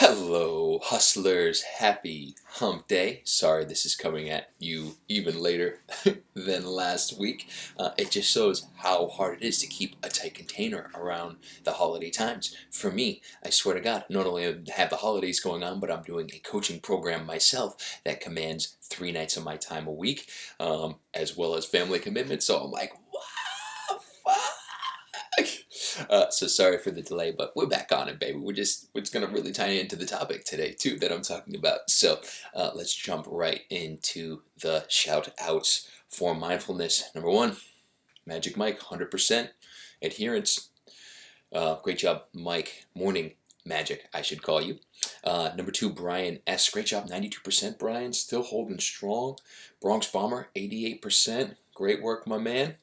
Hello, hustlers. Happy hump day. Sorry, this is coming at you even later than last week. It just shows how hard it is to keep a tight container around the holiday times. For me, I swear to God, not only have the holidays going on, but I'm doing a coaching program myself that commands 3 nights of my time a week, as well as family commitments. So I'm like, wow, fuck. So sorry for the delay, but we're back on it, baby. We're just gonna really tie into the topic today too that I'm talking about. So let's jump right into the shout outs for mindfulness. Number one, Magic Mike, 100% adherence. Great job, Mike. Morning Magic, I should call you. Number two, Brian S. Great job, 92%. Brian, still holding strong. Bronx Bomber, 88%. Great work, my man.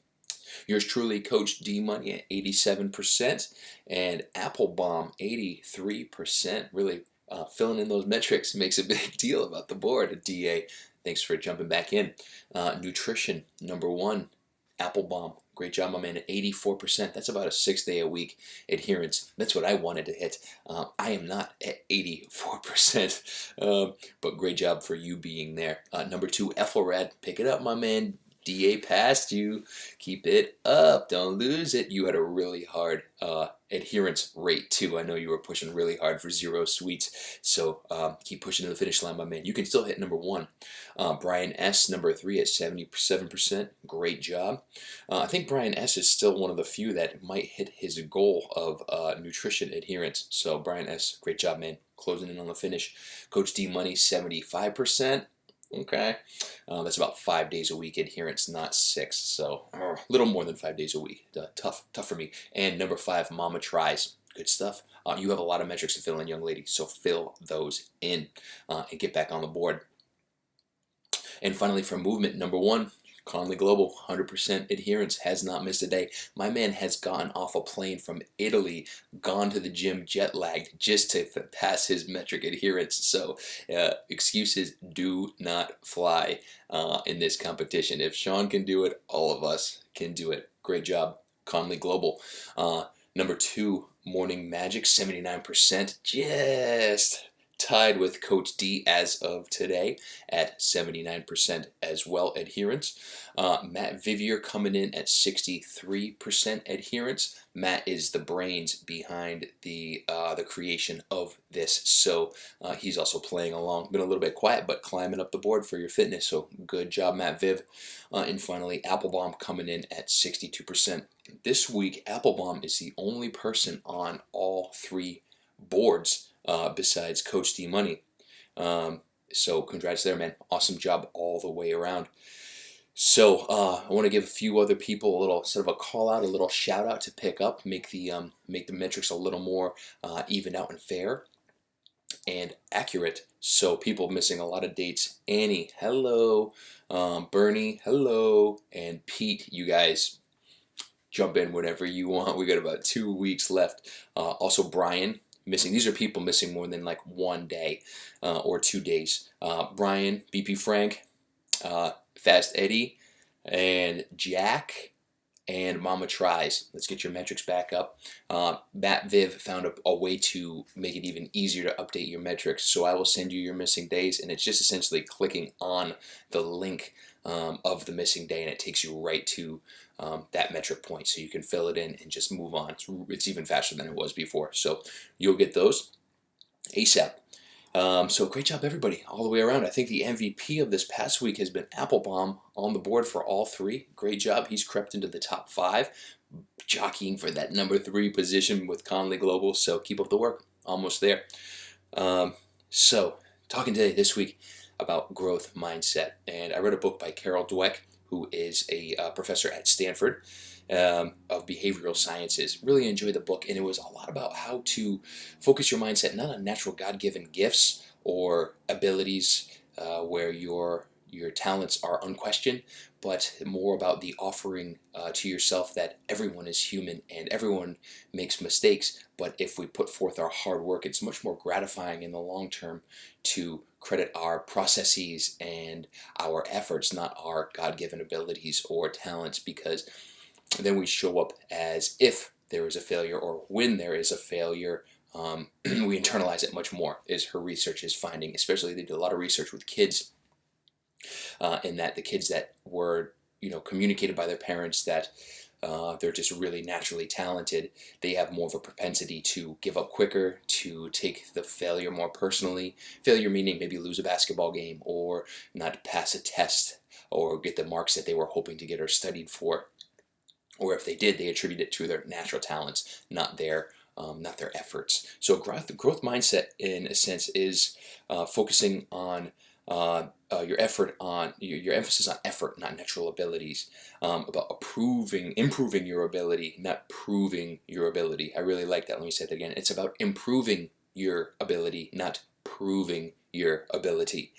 Yours truly, Coach D Money at 87%, and Applebaum 83%. Really filling in those metrics makes a big deal about the board. DA, thanks for jumping back in. Nutrition, number one, Applebaum. Great job, my man, at 84%. That's about a 6-day a week adherence. That's what I wanted to hit. I am not at 84%, but great job for you being there. Number two, Ethelred. Pick it up, my man. DA passed you. Keep it up. Don't lose it. You had a really hard adherence rate too. I know you were pushing really hard for 0 sweets. So keep pushing to the finish line, my man. You can still hit number one. Brian S, number three at 77%. Great job. I think Brian S is still one of the few that might hit his goal of nutrition adherence. So Brian S, great job, man. Closing in on the finish. Coach D Money, 75%. Okay, that's about 5 days a week adherence, not 6. So a little more than 5 days a week. Tough for me. And number five, Mama Tries. Good stuff. You have a lot of metrics to fill in, young lady, so fill those in and get back on the board. And finally, for movement, number one, Conley Global, 100% adherence, has not missed a day. My man has gone off a plane from Italy, gone to the gym jet lagged just to pass his metric adherence. So excuses do not fly in this competition. If Sean can do it, all of us can do it. Great job, Conley Global. Number two, Morning Magic, 79%, just tied with Coach D as of today at 79% as well adherence. Matt Vivier coming in at 63% adherence. Matt is the brains behind the creation of this, so he's also playing along. Been a little bit quiet, but climbing up the board for your fitness, so good job, Matt Viv. And finally, Applebaum coming in at 62%. This week, Applebaum is the only person on all three boards besides Coach D Money. So congrats there, man. Awesome job all the way around. So I want to give a few other people a little sort of a call out, a little shout out to pick up, make the metrics a little more even out and fair and accurate. So people missing a lot of dates. Annie, hello. Bernie, hello. And Pete, you guys jump in whenever you want. We got about 2 weeks left. Also Brian, missing. These are people missing more than like 1 day or 2 days. Brian, BP Frank, Fast Eddie, and Jack, and Mama Tries. Let's get your metrics back up. Matt Viv found a way to make it even easier to update your metrics. So I will send you your missing days, and it's just essentially clicking on the link of the missing day, and it takes you right to that metric point, so you can fill it in and just move on. It's even faster than it was before, so you'll get those ASAP. So great job, everybody, all the way around. I think the MVP of this past week has been Applebaum on the board for all three. Great job. He's crept into the top 5, jockeying for that number 3 position with Conley Global. So keep up the work. Almost there. So talking today, this week, about growth mindset. And I read a book by Carol Dweck, who is a professor at Stanford of behavioral sciences. Really enjoyed the book, and it was a lot about how to focus your mindset not on natural God-given gifts or abilities where your talents are unquestioned, but more about the offering to yourself that everyone is human and everyone makes mistakes, but if we put forth our hard work, it's much more gratifying in the long term to credit our processes and our efforts, not our God-given abilities or talents, because then we show up as if there is a failure, or when there is a failure, we internalize it much more, is her research is finding. Especially, they did a lot of research with kids, in that the kids that were, communicated by their parents that they're just really naturally talented, they have more of a propensity to give up quicker, to take the failure more personally. Failure meaning maybe lose a basketball game, or not pass a test, or get the marks that they were hoping to get or studied for. Or if they did, they attribute it to their natural talents, not their efforts. So growth mindset, in a sense, is focusing on your effort, on your emphasis on effort, not natural abilities. About improving your ability, not proving your ability. I really like that. Let me say that again. It's about improving your ability, not proving your ability.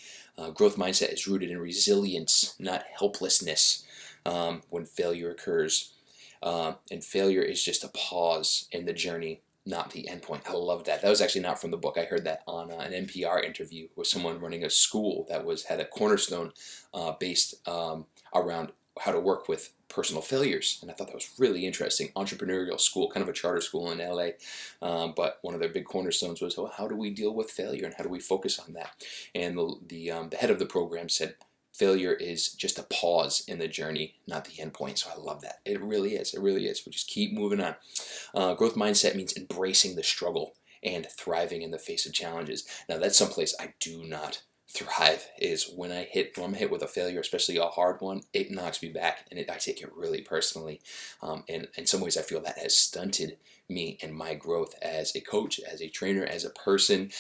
Growth mindset is rooted in resilience, not helplessness, when failure occurs. And failure is just a pause in the journey, not the endpoint. I love that. That was actually not from the book. I heard that on an NPR interview with someone running a school that had a cornerstone based around how to work with personal failures. And I thought that was really interesting. Entrepreneurial school, kind of a charter school in LA. But one of their big cornerstones was, how do we deal with failure and how do we focus on that? And the head of the program said, failure is just a pause in the journey, not the end point. So I love that. It really is. It really is. We just keep moving on. Growth mindset means embracing the struggle and thriving in the face of challenges. Now, that's someplace I do not thrive, is when I'm hit with a failure, especially a hard one. It knocks me back, and I take it really personally. And in some ways, I feel that has stunted me and my growth as a coach, as a trainer, as a person,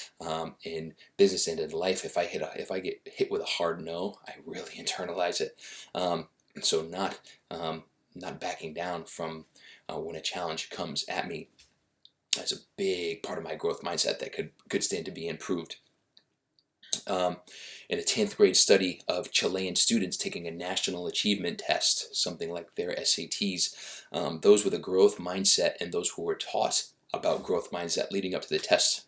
in business and in life. If I get hit with a hard no, I really internalize it. So not backing down from when a challenge comes at me. That's a big part of my growth mindset that could stand to be improved. In a 10th grade study of Chilean students taking a national achievement test, something like their SATs, those with a growth mindset and those who were taught about growth mindset leading up to the test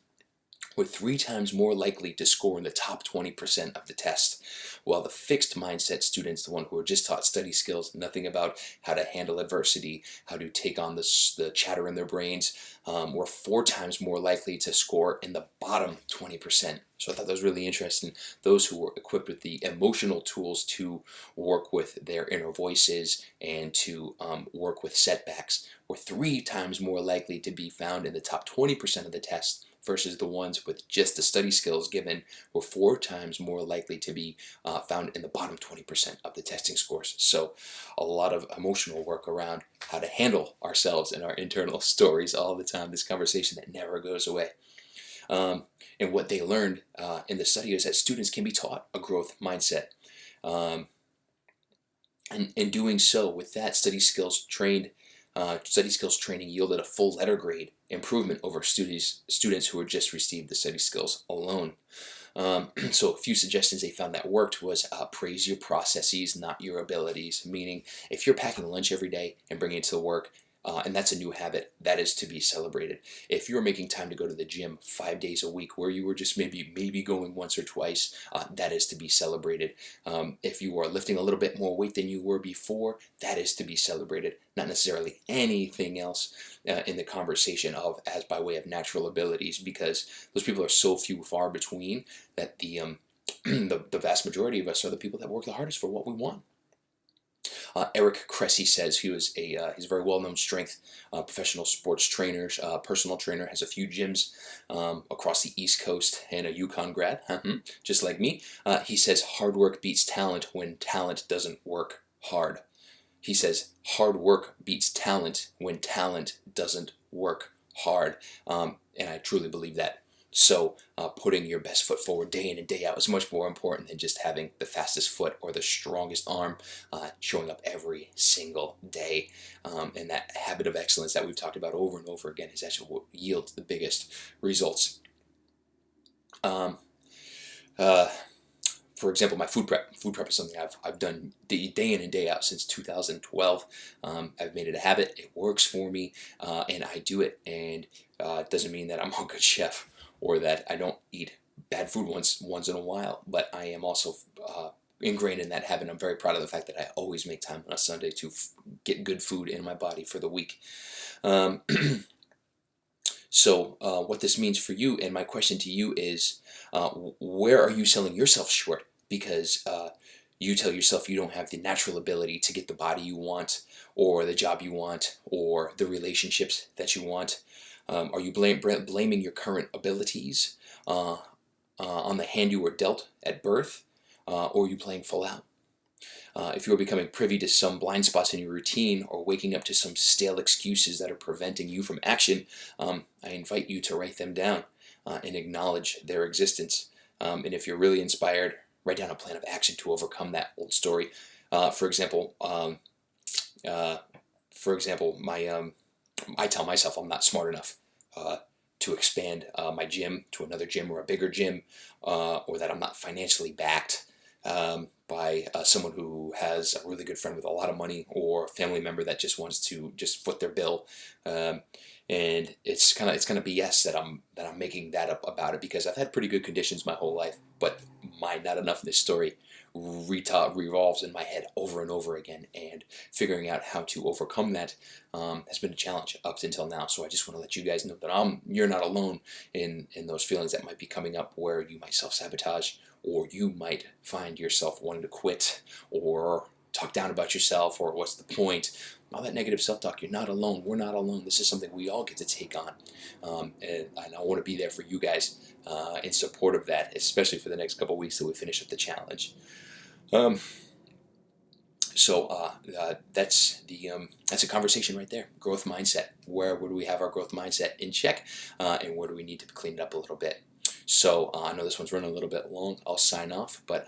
were 3 times more likely to score in the top 20% of the test, while the fixed mindset students, the one who were just taught study skills, nothing about how to handle adversity, how to take on the chatter in their brains, were 4 times more likely to score in the bottom 20%. So I thought that was really interesting. Those who were equipped with the emotional tools to work with their inner voices and to work with setbacks were 3 times more likely to be found in the top 20% of the test, versus the ones with just the study skills given were 4 times more likely to be found in the bottom 20% of the testing scores. So a lot of emotional work around how to handle ourselves and our internal stories all the time, this conversation that never goes away. And what they learned in the study is that students can be taught a growth mindset. And in doing so, with that study skills training yielded a full letter grade improvement over students who had just received the study skills alone. So a few suggestions they found that worked was praise your processes, not your abilities. Meaning, if you're packing lunch every day and bringing it to work, and that's a new habit, that is to be celebrated. If you're making time to go to the gym 5 days a week where you were just maybe going once or twice, that is to be celebrated. If you are lifting a little bit more weight than you were before, that is to be celebrated. Not necessarily anything else in the conversation as by way of natural abilities, because those people are so few far between that the vast majority of us are the people that work the hardest for what we want. Eric Cressy says he's a very well-known strength professional sports trainer, personal trainer, has a few gyms across the East Coast, and a UConn grad, just like me. He says hard work beats talent when talent doesn't work hard. He says hard work beats talent when talent doesn't work hard, and I truly believe that. So putting your best foot forward day in and day out is much more important than just having the fastest foot or the strongest arm, showing up every single day. And that habit of excellence that we've talked about over and over again is actually what yields the biggest results. For example, my food prep. Food prep is something I've done day in and day out since 2012. I've made it a habit. It works for me, and I do it. And it doesn't mean that I'm a good chef or that I don't eat bad food once in a while. But I am also ingrained in that habit. I'm very proud of the fact that I always make time on a Sunday to get good food in my body for the week. So what this means for you, and my question to you is, where are you selling yourself short? Because you tell yourself you don't have the natural ability to get the body you want, or the job you want, or the relationships that you want. Are you blaming your current abilities on the hand you were dealt at birth, or are you playing full out? If you are becoming privy to some blind spots in your routine, or waking up to some stale excuses that are preventing you from action, I invite you to write them down and acknowledge their existence. And if you're really inspired, write down a plan of action to overcome that old story. For example, I tell myself I'm not smart enough to expand my gym to another gym or a bigger gym, or that I'm not financially backed by someone who has a really good friend with a lot of money, or a family member that just wants to just foot their bill. And it's kind of BS that I'm making that up about it, because I've had pretty good conditions my whole life, but my not enough in this story revolves in my head over and over again, and figuring out how to overcome that has been a challenge up until now. So I just want to let you guys know that you're not alone in those feelings that might be coming up, where you might self-sabotage, or you might find yourself wanting to quit, or talk down about yourself, or what's the point. All that negative self-talk, you're not alone. We're not alone. This is something we all get to take on. And I want to be there for you guys in support of that, especially for the next couple of weeks till we finish up the challenge. So that's a conversation right there. Growth mindset. Where do we have our growth mindset in check, and where do we need to clean it up a little bit? So I know this one's running a little bit long. I'll sign off, but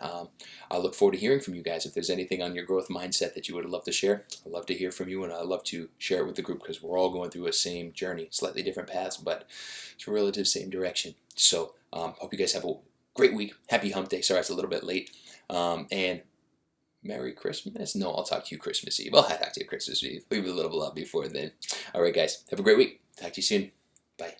I look forward to hearing from you guys. If there's anything on your growth mindset that you would love to share, I'd love to hear from you, and I'd love to share it with the group, because we're all going through a same journey, slightly different paths, but it's a relative same direction. So hope you guys have a great week. Happy Hump Day. Sorry it's a little bit late. And Merry Christmas. No, I'll talk to you Christmas Eve. I'll talk to you Christmas Eve. Leave a little bit before then. All right, guys. Have a great week. Talk to you soon. Bye.